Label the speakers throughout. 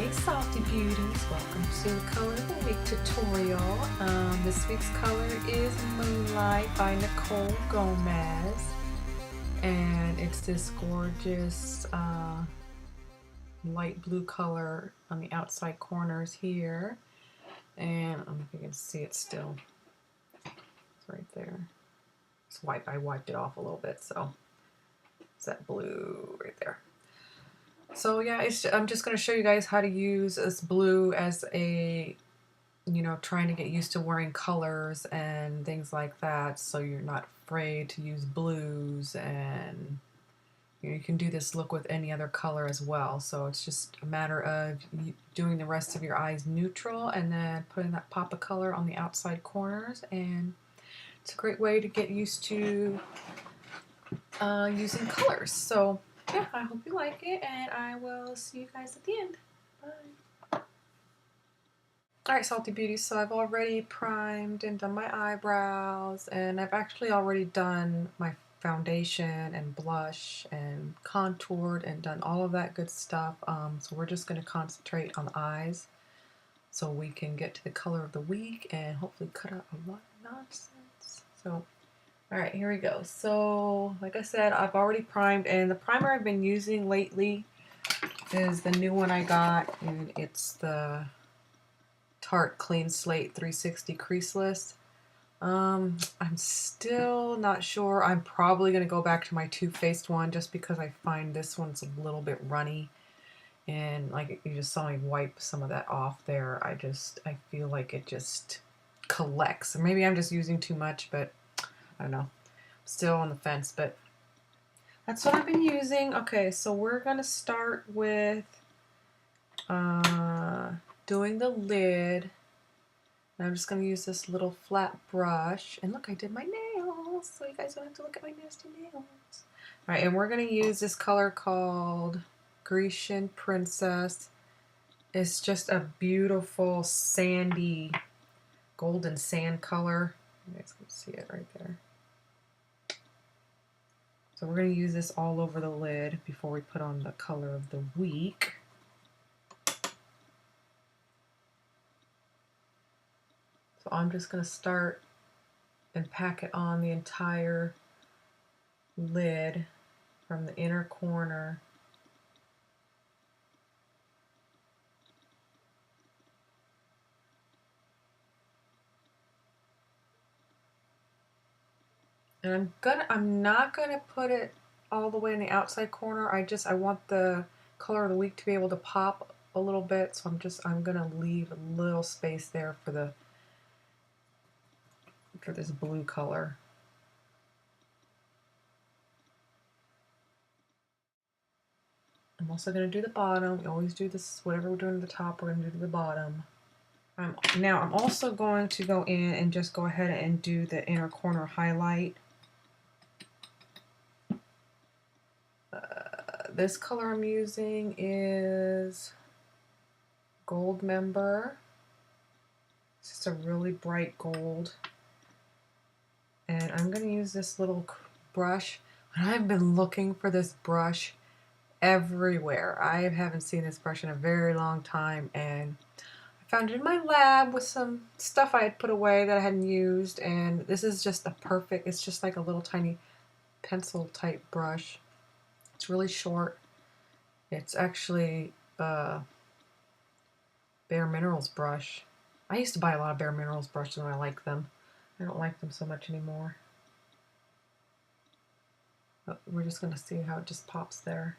Speaker 1: Hey Salty Beauties, welcome to the Color of the Week tutorial. This week's color is Moonlight by Nicole Gomez, and it's this gorgeous light blue color on the outside corners here, and I don't know if you can see it still. It's right there. It's white. I wiped it off a little bit, so it's that blue right there. So yeah, I'm just going to show you guys how to use this blue as a, trying to get used to wearing colors and things like that, so you're not afraid to use blues, and you can do this look with any other color as well. So it's just a matter of doing the rest of your eyes neutral and then putting that pop of color on the outside corners, and it's a great way to get used to using colors. So yeah, I hope you like it, and I will see you guys at the end. Bye. Alright, Salty Beauties, so I've already primed and done my eyebrows, and I've actually already done my foundation and blush and contoured and done all of that good stuff. So we're just going to concentrate on the eyes so we can get to the color of the week and hopefully cut out a lot of nonsense. So alright, here we go. So, like I said, I've already primed, and the primer I've been using lately is the new one I got, and it's the Tarte Clean Slate 360 Creaseless. I'm still not sure. I'm probably going to go back to my Too Faced one just because I find this one's a little bit runny, and like you just saw me wipe some of that off there. I feel like it just collects. Or maybe I'm just using too much, but I don't know. Still on the fence, but that's what I've been using. Okay, so we're gonna start with doing the lid. And I'm just gonna use this little flat brush. And look, I did my nails, so you guys don't have to look at my nasty nails. All right, and we're gonna use this color called Grecian Princess. It's just a beautiful sandy golden sand color. You guys can see it right there. So we're going to use this all over the lid before we put on the color of the week. So I'm just going to start and pack it on the entire lid from the inner corner. And I'm not gonna put it all the way in the outside corner. I want the color of the week to be able to pop a little bit, so I'm gonna leave a little space there for this blue color. I'm also gonna do the bottom. We always do this, whatever we're doing at the top, we're gonna do the bottom. Now I'm also going to go in and just go ahead and do the inner corner highlight. This color I'm using is Gold Member. It's just a really bright gold. And I'm going to use this little brush. And I've been looking for this brush everywhere. I haven't seen this brush in a very long time, and I found it in my lab with some stuff I had put away that I hadn't used, and this is just a perfect, it's just like a little tiny pencil type brush. It's really short. It's actually a Bare Minerals brush. I used to buy a lot of Bare Minerals brushes and I like them. I don't like them so much anymore. But we're just going to see how it just pops there.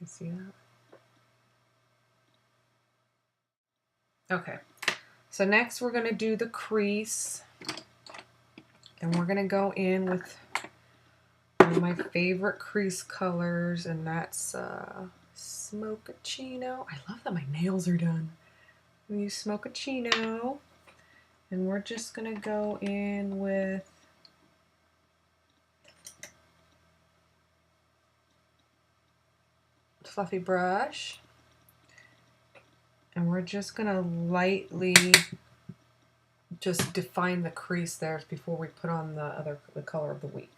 Speaker 1: You see that? Okay, so next we're going to do the crease, and we're going to go in with one of my favorite crease colors, and that's Smokachino. I love that my nails are done. We use Smokachino, and we're just going to go in with a fluffy brush. And we're just going to lightly just define the crease there before we put on the color of the week.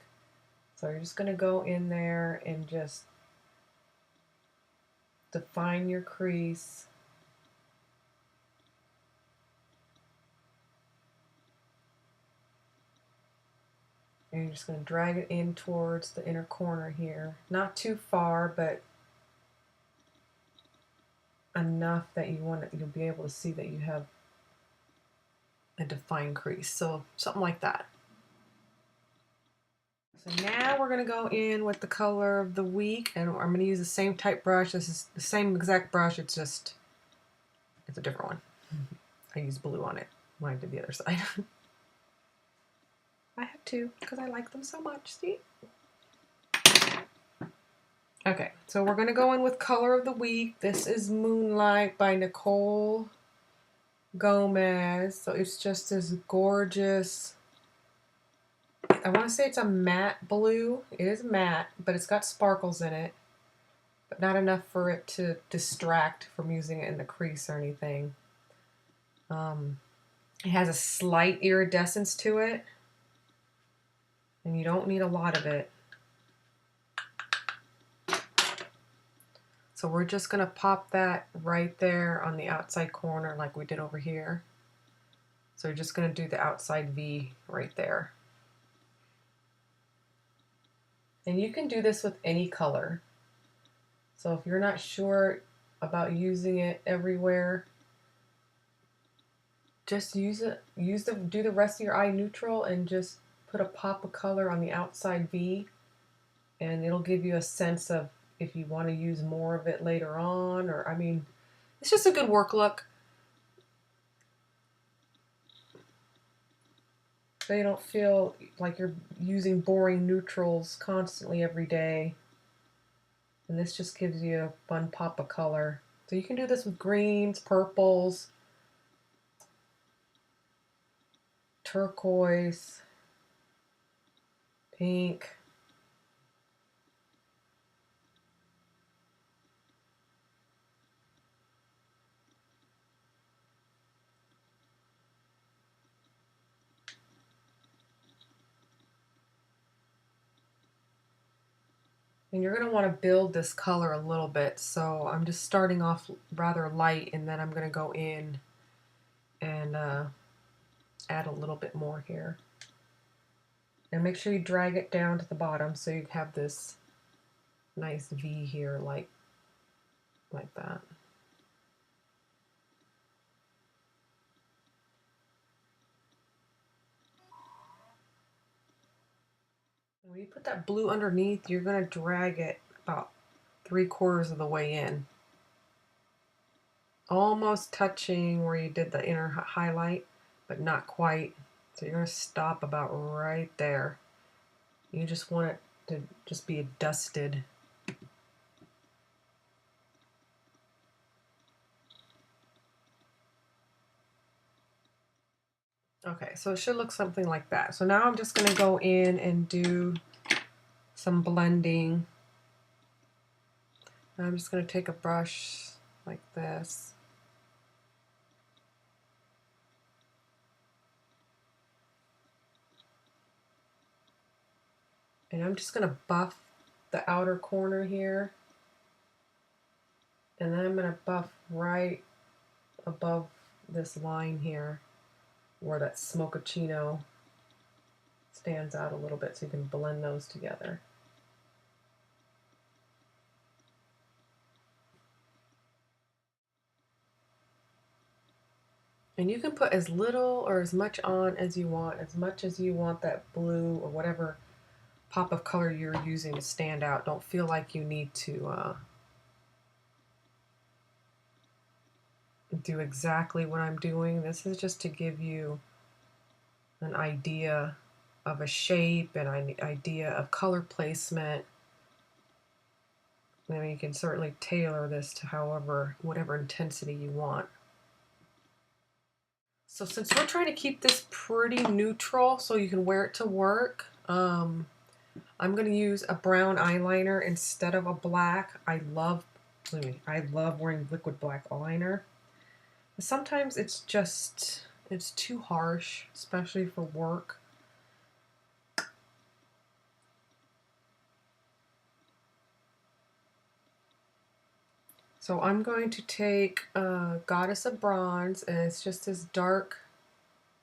Speaker 1: So you're just going to go in there and just define your crease. And you're just going to drag it in towards the inner corner here. Not too far, but enough that you'll be able to see that you have a defined crease. So something like that. So now we're going to go in with the color of the week, and I'm going to use the same type brush. This is the same exact brush, it's a different one. I used blue on it when I did the other side. I have two because I like them so much, see? Okay, so we're going to go in with color of the week. This is Moonlight by Nicole Gomez. So it's just this gorgeous, I want to say it's a matte blue. It is matte, but it's got sparkles in it, but not enough for it to distract from using it in the crease or anything. It has a slight iridescence to it, and you don't need a lot of it. So we're just going to pop that right there on the outside corner like we did over here. So you're just going to do the outside V right there. And you can do this with any color. So if you're not sure about using it everywhere, just use it. Do the rest of your eye neutral and just put a pop of color on the outside V, and it'll give you a sense of if you want to use more of it later on, or I mean, it's just a good work look. So you don't feel like you're using boring neutrals constantly every day. And this just gives you a fun pop of color. So you can do this with greens, purples, turquoise, pink. And you're going to want to build this color a little bit. So I'm just starting off rather light, and then I'm going to go in and add a little bit more here. And make sure you drag it down to the bottom so you have this nice V here, like that. When you put that blue underneath, you're going to drag it about 3/4 of the way in. Almost touching where you did the inner highlight, but not quite. So you're going to stop about right there. You just want it to just be dusted. Okay, so it should look something like that. So now I'm just going to go in and do some blending. I'm just going to take a brush like this. And I'm just going to buff the outer corner here. And then I'm going to buff right above this line here where that smocachino stands out a little bit, so you can blend those together. And you can put as little or as much on as you want that blue or whatever pop of color you're using to stand out. Don't feel like you need to do exactly what I'm doing. This is just to give you an idea of a shape and an idea of color placement. I mean, you can certainly tailor this to whatever intensity you want. So since we're trying to keep this pretty neutral so you can wear it to work, I'm going to use a brown eyeliner instead of a black. I love wearing liquid black eyeliner. Sometimes it's It's too harsh, especially for work. So I'm going to take Goddess of Bronze, and it's just this dark,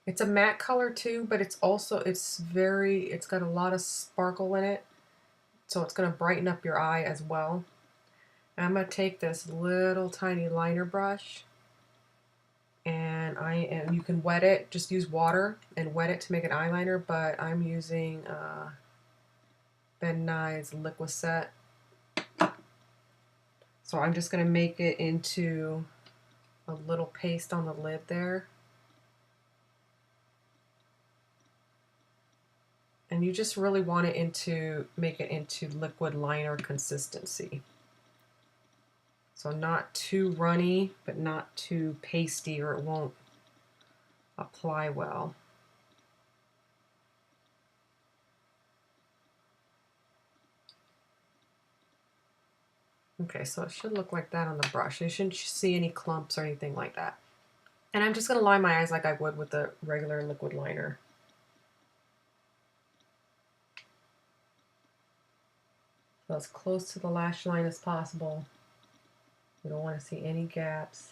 Speaker 1: it's a matte color too, but it's got a lot of sparkle in it. So it's going to brighten up your eye as well. And I'm going to take this little tiny liner brush, and you can wet it, just use water and wet it to make an eyeliner, but I'm using Ben Nye's Liquicet. So I'm just going to make it into a little paste on the lid there. And you just really want it make it into liquid liner consistency. So not too runny, but not too pasty, or it won't apply well. Okay, so it should look like that on the brush. You shouldn't see any clumps or anything like that. And I'm just going to line my eyes like I would with a regular liquid liner. So as close to the lash line as possible. We don't want to see any gaps.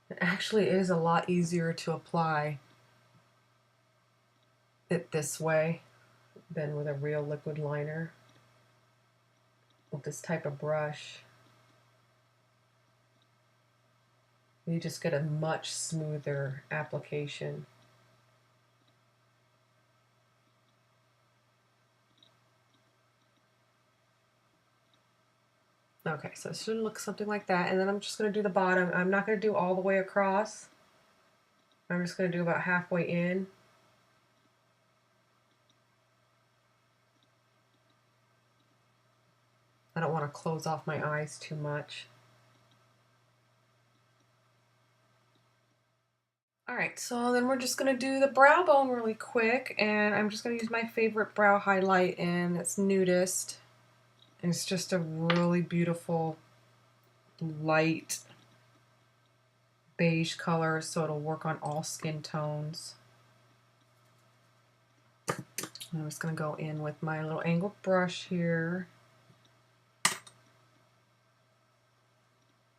Speaker 1: It actually is a lot easier to apply it this way than with a real liquid liner. With this type of brush, you just get a much smoother application. Okay, so it should look something like that, and then I'm just going to do the bottom. I'm not going to do all the way across. I'm just going to do about halfway in. I don't want to close off my eyes too much. Alright, so then we're just going to do the brow bone really quick, and I'm just going to use my favorite brow highlight, and it's Nudist. And it's just a really beautiful light beige color, so it'll work on all skin tones. I'm just going to go in with my little angled brush here.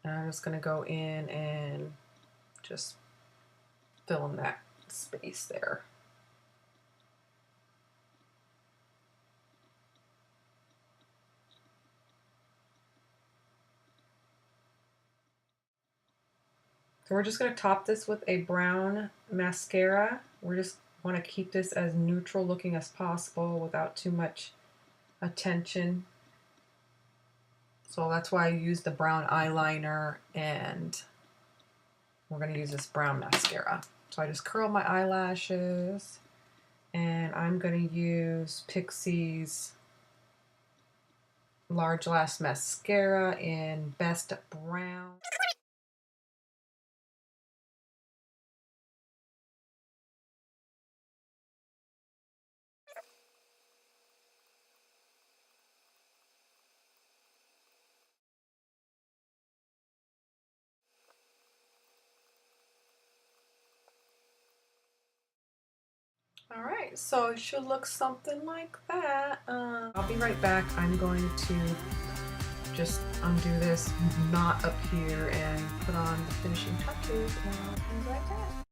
Speaker 1: And I'm just going to go in and just fill in that space there. So we're just going to top this with a brown mascara. We just want to keep this as neutral looking as possible without too much attention. So that's why I use the brown eyeliner, and we're going to use this brown mascara. So I just curl my eyelashes, and I'm going to use Pixie's Large Lash Mascara in Best Brown. Alright, so it should look something like that. I'll be right back. I'm going to just undo this knot up here and put on the finishing touches, and I'll be right back.